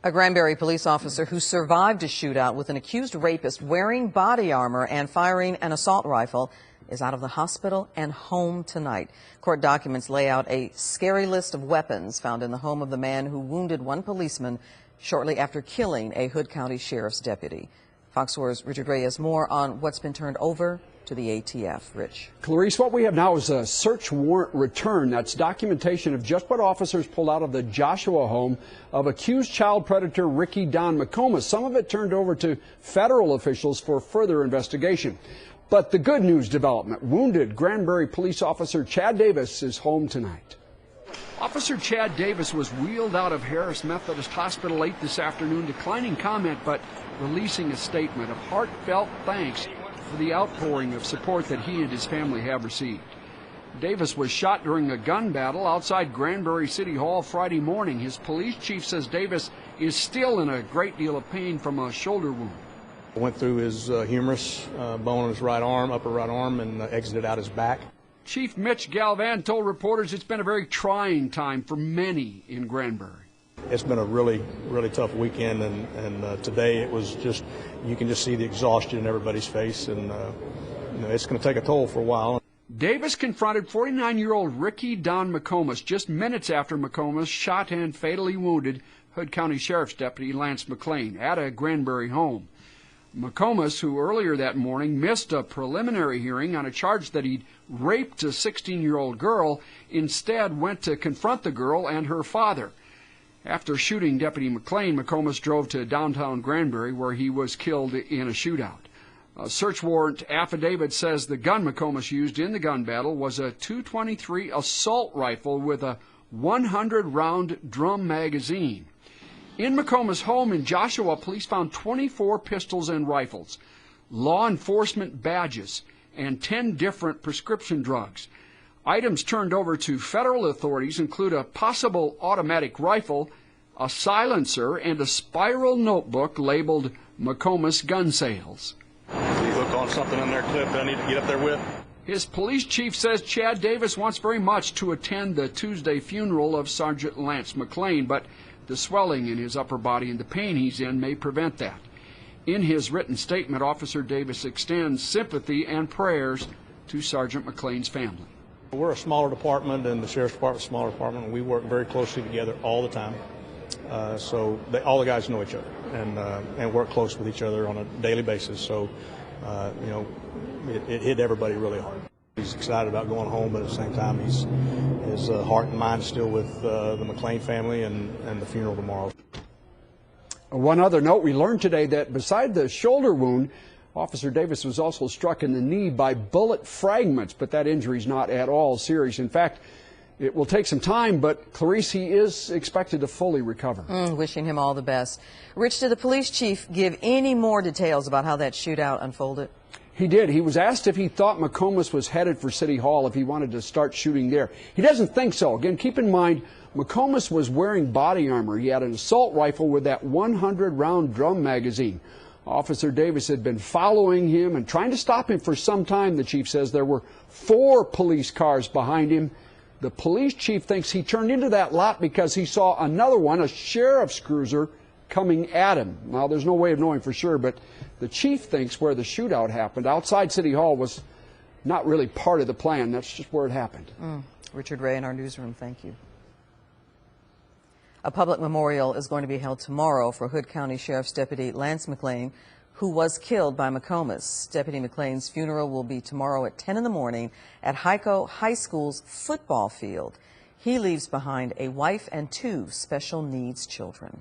A Granbury police officer who survived a shootout with an accused rapist wearing body armor and firing an assault rifle is out of the hospital and home tonight. Court documents lay out a scary list of weapons found in the home of the man who wounded one policeman shortly after killing a Hood County Sheriff's deputy. Fox 4's Richard Ray has more on what's been turned over to the ATF. Rich. Clarice, what we have now is a search warrant return. That's documentation of just what officers pulled out of the Joshua home of accused child predator Ricky Don McComas. Some of it turned over to federal officials for further investigation. But the good news development, wounded Granbury police officer Chad Davis is home tonight. Officer Chad Davis was wheeled out of Harris Methodist Hospital late this afternoon, declining comment but releasing a statement of heartfelt thanks for the outpouring of support that he and his family have received. Davis was shot during a gun battle outside Granbury City Hall Friday morning. His police chief says Davis is still in a great deal of pain from a shoulder wound. Went through his humerus bone in his right arm, upper right arm, and exited out his back. Chief Mitch Galvan told reporters it's been a very trying time for many in Granbury. It's been a really tough weekend, and today it was just, you can just see the exhaustion in everybody's face, and it's going to take a toll for a while. Davis confronted 49-year-old Ricky Don McComas just minutes after McComas shot and fatally wounded Hood County Sheriff's Deputy Lance McLean at a Granbury home. McComas, who earlier that morning missed a preliminary hearing on a charge that he'd raped a 16-year-old girl, instead went to confront the girl and her father. After shooting Deputy McLean, McComas drove to downtown Granbury, where he was killed in a shootout. A search warrant affidavit says the gun McComas used in the gun battle was a .223 assault rifle with a 100-round drum magazine. In McComas' home in Joshua, police found 24 pistols and rifles, law enforcement badges, and 10 different prescription drugs. Items turned over to federal authorities include a possible automatic rifle, a silencer, and a spiral notebook labeled McComas Gun Sales. You hook on something in there, Cliff, that I need to get up there with? His police chief says Chad Davis wants very much to attend the Tuesday funeral of Sergeant Lance McLean, but the swelling in his upper body and the pain he's in may prevent that. In his written statement, Officer Davis extends sympathy and prayers to Sergeant McLean's family. We're a smaller department, and the Sheriff's Department's a smaller department, and we work very closely together all the time. So all the guys know each other and work close with each other on a daily basis. So, it hit everybody really hard. He's excited about going home, but at the same time, his heart and mind is still with the McLean family and the funeral tomorrow. One other note, we learned today that beside the shoulder wound, Officer Davis was also struck in the knee by bullet fragments, but that injury is not at all serious. In fact, it will take some time, but Clarice, he is expected to fully recover. Wishing him all the best. Rich, did the police chief give any more details about how that shootout unfolded? He did. He was asked if he thought McComas was headed for City Hall, if he wanted to start shooting there. He doesn't think so. Again, keep in mind, McComas was wearing body armor. He had an assault rifle with that 100-round drum magazine. Officer Davis had been following him and trying to stop him for some time, the chief says. There were 4 police cars behind him. The police chief thinks he turned into that lot because he saw another one, a sheriff's cruiser, coming at him. Now, there's no way of knowing for sure, but the chief thinks where the shootout happened, outside City Hall, was not really part of the plan. That's just where it happened. Richard Ray in our newsroom, thank you. A public memorial is going to be held tomorrow for Hood County Sheriff's Deputy Lance McLean, who was killed by McComas. Deputy McLean's funeral will be tomorrow at 10 in the morning at Hyco High School's football field. He leaves behind a wife and 2 special needs children.